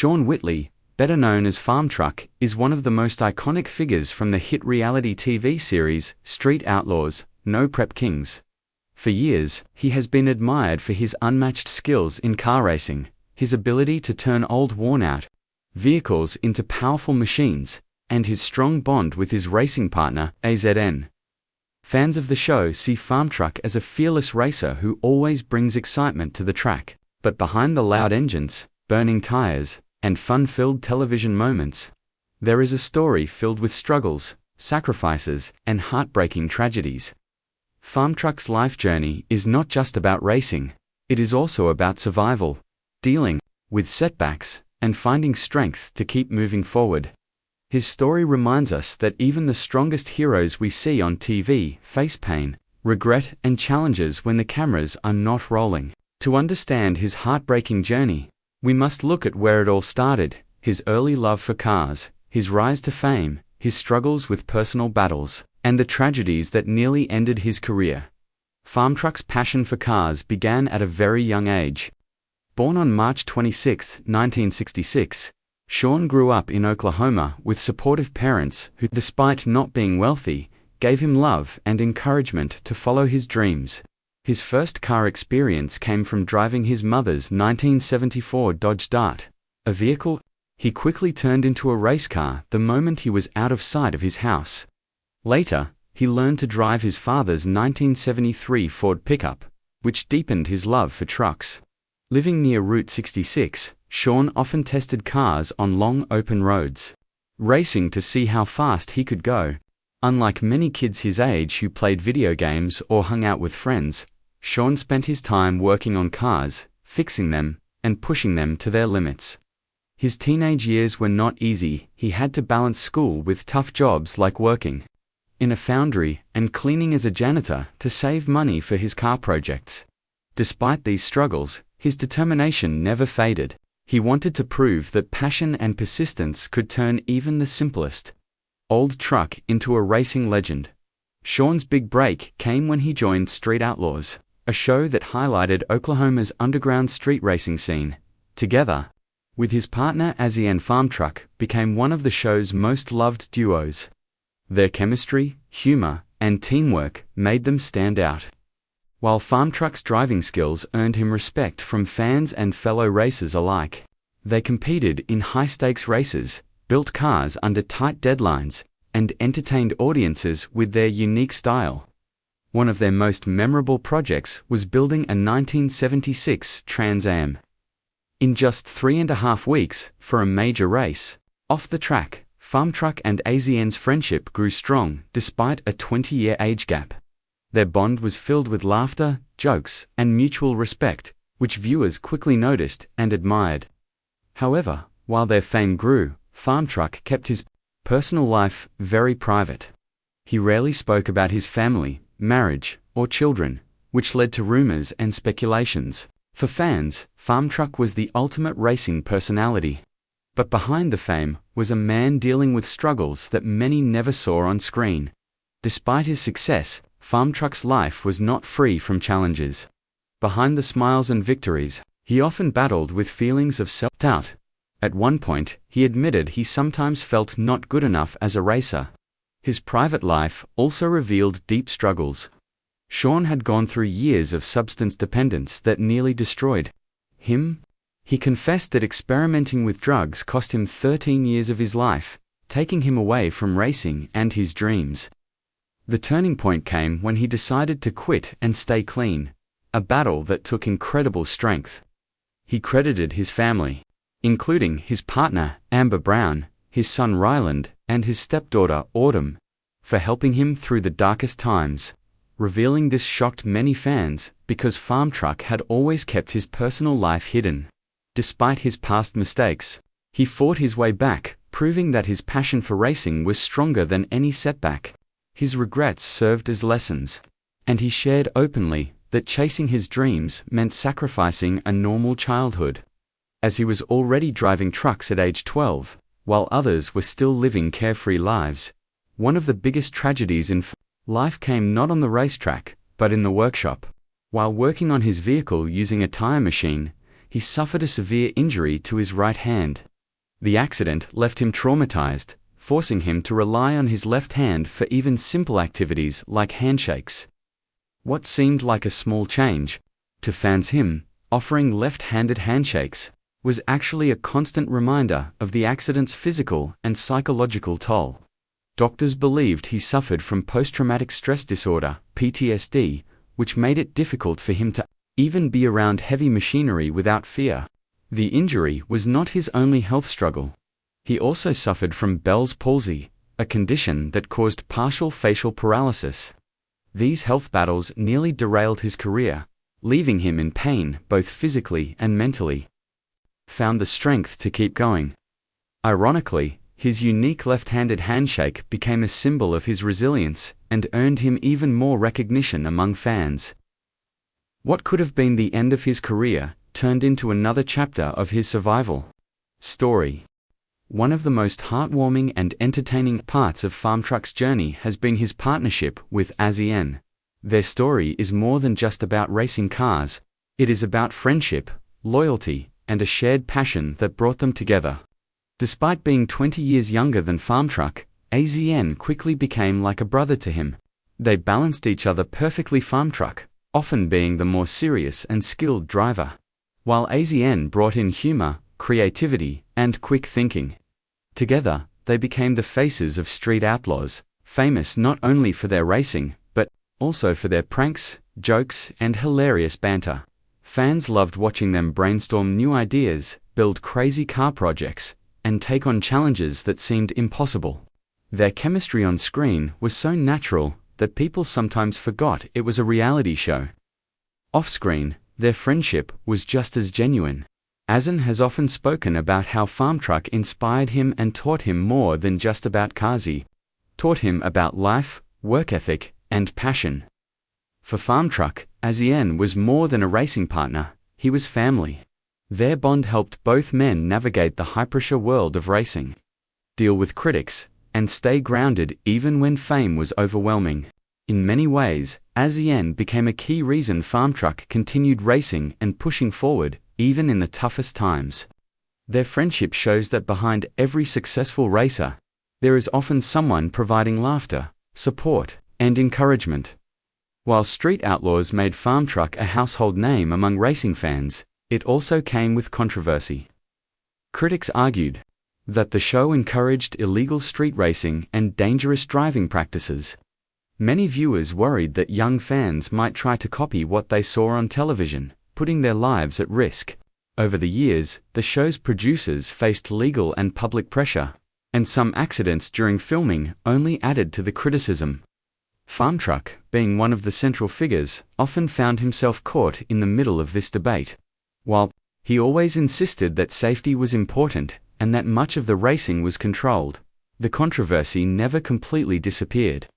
Shaun Whitley, better known as Farmtruck, is one of the most iconic figures from the hit reality TV series Street Outlaws, No Prep Kings. For years, he has been admired for his unmatched skills in car racing, his ability to turn old worn-out vehicles into powerful machines, and his strong bond with his racing partner, AZN. Fans of the show see Farmtruck as a fearless racer who always brings excitement to the track. But behind the loud engines, burning tires, and fun-filled television moments, there is a story filled with struggles, sacrifices, and heartbreaking tragedies. Farmtruck's life journey is not just about racing, it is also about survival, dealing with setbacks, and finding strength to keep moving forward. His story reminds us that even the strongest heroes we see on TV face pain, regret, and challenges when the cameras are not rolling. To understand his heartbreaking journey, we must look at where it all started: his early love for cars, his rise to fame, his struggles with personal battles, and the tragedies that nearly ended his career. Farmtruck's passion for cars began at a very young age. Born on March 26, 1966, Shaun grew up in Oklahoma with supportive parents who, despite not being wealthy, gave him love and encouragement to follow his dreams. His first car experience came from driving his mother's 1974 Dodge Dart, a vehicle he quickly turned into a race car the moment he was out of sight of his house. Later, he learned to drive his father's 1973 Ford pickup, which deepened his love for trucks. Living near Route 66, Shaun often tested cars on long open roads, racing to see how fast he could go. Unlike many kids his age who played video games or hung out with friends, Shaun spent his time working on cars, fixing them, and pushing them to their limits. His teenage years were not easy. He had to balance school with tough jobs like working in a foundry and cleaning as a janitor to save money for his car projects. Despite these struggles, his determination never faded. He wanted to prove that passion and persistence could turn even the simplest old truck into a racing legend. Shaun's big break came when he joined Street Outlaws, a show that highlighted Oklahoma's underground street racing scene. Together with his partner AZN, Farmtruck became one of the show's most loved duos. Their chemistry, humor, and teamwork made them stand out. While Farmtruck's driving skills earned him respect from fans and fellow racers alike, they competed in high-stakes races, built cars under tight deadlines, and entertained audiences with their unique style. One of their most memorable projects was building a 1976 Trans Am. In just 3.5 weeks, for a major race, off the track, Farmtruck and AZN's friendship grew strong despite a 20-year age gap. Their bond was filled with laughter, jokes, and mutual respect, which viewers quickly noticed and admired. However, while their fame grew, Farmtruck kept his personal life very private. He rarely spoke about his family, marriage, or children, which led to rumors and speculations. For fans, Farmtruck was the ultimate racing personality. But behind the fame was a man dealing with struggles that many never saw on screen. Despite his success, Farmtruck's life was not free from challenges. Behind the smiles and victories, he often battled with feelings of self-doubt. At one point, he admitted he sometimes felt not good enough as a racer. His private life also revealed deep struggles. Shaun had gone through years of substance dependence that nearly destroyed him. He confessed that experimenting with drugs cost him 13 years of his life, taking him away from racing and his dreams. The turning point came when he decided to quit and stay clean, a battle that took incredible strength. He credited his family, including his partner, Amber Brown, his son Ryland, and his stepdaughter, Autumn, for helping him through the darkest times. Revealing this shocked many fans because Farmtruck had always kept his personal life hidden. Despite his past mistakes, he fought his way back, proving that his passion for racing was stronger than any setback. His regrets served as lessons, and he shared openly that chasing his dreams meant sacrificing a normal childhood. As he was already driving trucks at age 12, while others were still living carefree lives, one of the biggest tragedies in life came not on the racetrack, but in the workshop. While working on his vehicle using a tire machine, he suffered a severe injury to his right hand. The accident left him traumatized, forcing him to rely on his left hand for even simple activities like handshakes. What seemed like a small change, to fans him, offering left-handed handshakes, was actually a constant reminder of the accident's physical and psychological toll. Doctors believed he suffered from post-traumatic stress disorder, PTSD, which made it difficult for him to even be around heavy machinery without fear. The injury was not his only health struggle. He also suffered from Bell's palsy, a condition that caused partial facial paralysis. These health battles nearly derailed his career, leaving him in pain both physically and mentally. Found the strength to keep going. Ironically, his unique left-handed handshake became a symbol of his resilience and earned him even more recognition among fans. What could have been the end of his career turned into another chapter of his survival story. One of the most heartwarming and entertaining parts of Farmtruck's journey has been his partnership with ASEAN. Their story is more than just about racing cars. It is about friendship, loyalty, and a shared passion that brought them together. Despite being 20 years younger than Farmtruck, ASEAN quickly became like a brother to him. They balanced each other perfectly. Farmtruck, often being the more serious and skilled driver, while ASEAN brought in humor, creativity, and quick thinking. Together, they became the faces of Street Outlaws, famous not only for their racing, but also for their pranks, jokes, and hilarious banter. Fans loved watching them brainstorm new ideas, build crazy car projects, and take on challenges that seemed impossible. Their chemistry on screen was so natural that people sometimes forgot it was a reality show. Off-screen, their friendship was just as genuine. ASEAN has often spoken about how Farmtruck inspired him and taught him more than just about cars. He taught him about life, work ethic, and passion. For Farmtruck, ASEAN was more than a racing partner, he was family. Their bond helped both men navigate the high-pressure world of racing, deal with critics, and stay grounded even when fame was overwhelming. In many ways, ASEAN became a key reason Farmtruck continued racing and pushing forward, even in the toughest times. Their friendship shows that behind every successful racer, there is often someone providing laughter, support, and encouragement. While Street Outlaws made Farmtruck a household name among racing fans, it also came with controversy. Critics argued that the show encouraged illegal street racing and dangerous driving practices. Many viewers worried that young fans might try to copy what they saw on television, putting their lives at risk. Over the years, the show's producers faced legal and public pressure, and some accidents during filming only added to the criticism. Farmtruck, being one of the central figures, often found himself caught in the middle of this debate. While he always insisted that safety was important and that much of the racing was controlled, the controversy never completely disappeared.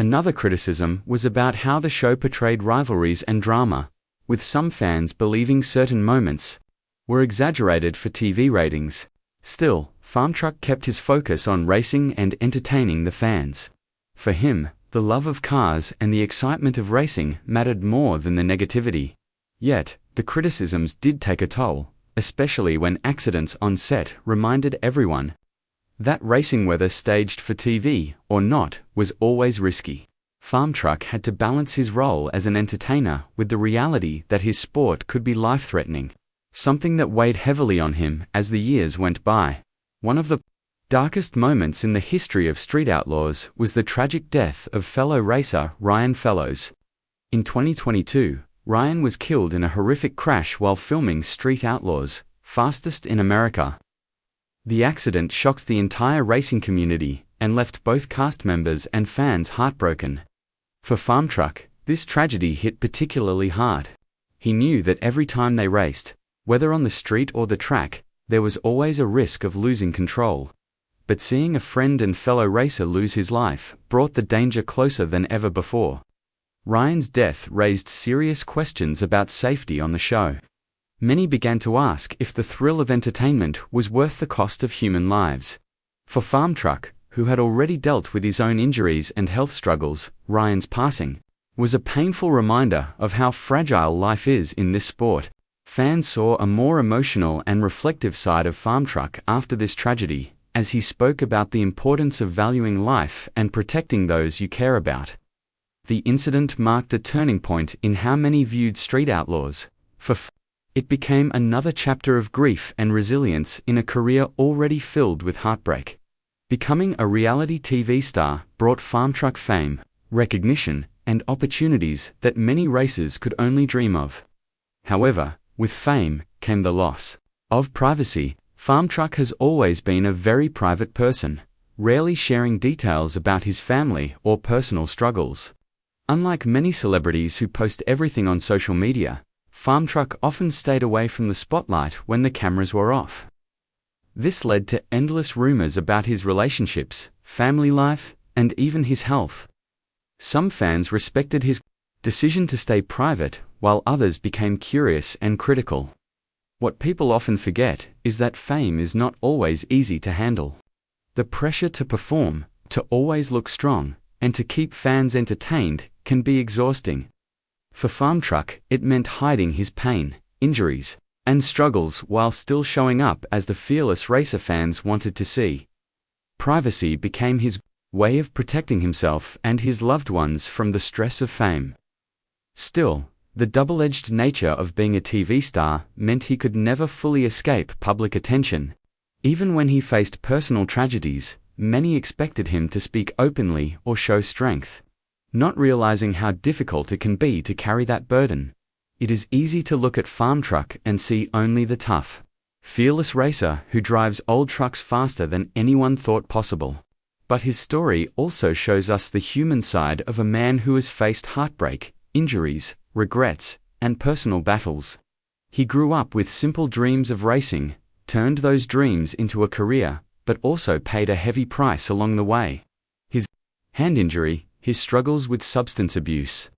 Another criticism was about how the show portrayed rivalries and drama, with some fans believing certain moments were exaggerated for TV ratings. Still, Farmtruck kept his focus on racing and entertaining the fans. For him, the love of cars and the excitement of racing mattered more than the negativity. Yet, the criticisms did take a toll, especially when accidents on set reminded everyone that racing, whether staged for TV or not, was always risky. Farmtruck had to balance his role as an entertainer with the reality that his sport could be life-threatening, something that weighed heavily on him as the years went by. One of the darkest moments in the history of Street Outlaws was the tragic death of fellow racer Ryan Fellows. In 2022, Ryan was killed in a horrific crash while filming Street Outlaws, Fastest in America. The accident shocked the entire racing community and left both cast members and fans heartbroken. For Farmtruck, this tragedy hit particularly hard. He knew that every time they raced, whether on the street or the track, there was always a risk of losing control. But seeing a friend and fellow racer lose his life brought the danger closer than ever before. Ryan's death raised serious questions about safety on the show. Many began to ask if the thrill of entertainment was worth the cost of human lives. For Farmtruck, who had already dealt with his own injuries and health struggles, Ryan's passing was a painful reminder of how fragile life is in this sport. Fans saw a more emotional and reflective side of Farmtruck after this tragedy, as he spoke about the importance of valuing life and protecting those you care about. The incident marked a turning point in how many viewed Street Outlaws. It became another chapter of grief and resilience in a career already filled with heartbreak. Becoming a reality TV star brought Farmtruck fame, recognition, and opportunities that many racers could only dream of. However, with fame came the loss of privacy. Farmtruck has always been a very private person, rarely sharing details about his family or personal struggles. Unlike many celebrities who post everything on social media, Farmtruck often stayed away from the spotlight when the cameras were off. This led to endless rumors about his relationships, family life, and even his health. Some fans respected his decision to stay private, while others became curious and critical. What people often forget is that fame is not always easy to handle. The pressure to perform, to always look strong, and to keep fans entertained can be exhausting. For Farmtruck, it meant hiding his pain, injuries, and struggles while still showing up as the fearless racer fans wanted to see. Privacy became his way of protecting himself and his loved ones from the stress of fame. Still, the double-edged nature of being a TV star meant he could never fully escape public attention. Even when he faced personal tragedies, many expected him to speak openly or show strength, not realizing how difficult it can be to carry that burden. It is easy to look at Farmtruck and see only the tough, fearless racer who drives old trucks faster than anyone thought possible. But his story also shows us the human side of a man who has faced heartbreak, injuries, regrets, and personal battles. He grew up with simple dreams of racing, turned those dreams into a career, but also paid a heavy price along the way. His hand injury, his struggles with substance abuse,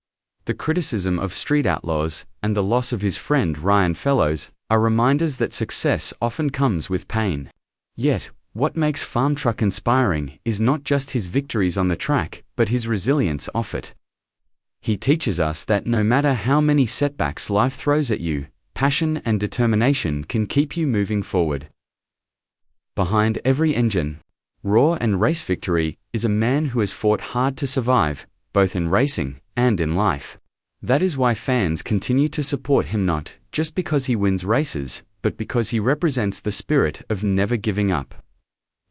the criticism of Street Outlaws, and the loss of his friend Ryan Fellows are reminders that success often comes with pain. Yet, what makes Farmtruck inspiring is not just his victories on the track, but his resilience off it. He teaches us that no matter how many setbacks life throws at you, passion and determination can keep you moving forward. Behind every engine, roar and race victory is a man who has fought hard to survive, both in racing and in life. That is why fans continue to support him, not just because he wins races, but because he represents the spirit of never giving up.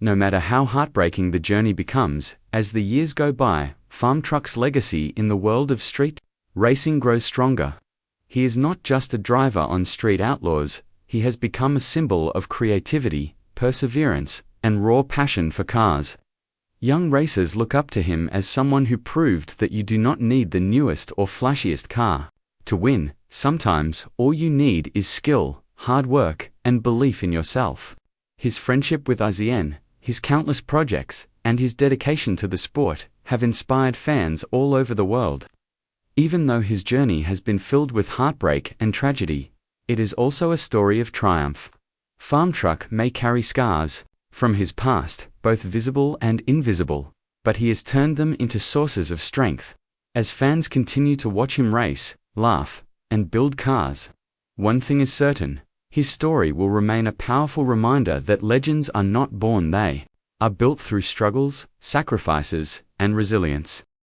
No matter how heartbreaking the journey becomes, as the years go by, Farmtruck's legacy in the world of street racing grows stronger. He is not just a driver on Street Outlaws, he has become a symbol of creativity, perseverance, and raw passion for cars. Young racers look up to him as someone who proved that you do not need the newest or flashiest car to win. Sometimes, all you need is skill, hard work, and belief in yourself. His friendship with Izien, his countless projects, and his dedication to the sport have inspired fans all over the world. Even though his journey has been filled with heartbreak and tragedy, it is also a story of triumph. Farmtruck may carry scars from his past, both visible and invisible, but he has turned them into sources of strength. As fans continue to watch him race, laugh, and build cars, one thing is certain: his story will remain a powerful reminder that legends are not born, they are built through struggles, sacrifices, and resilience.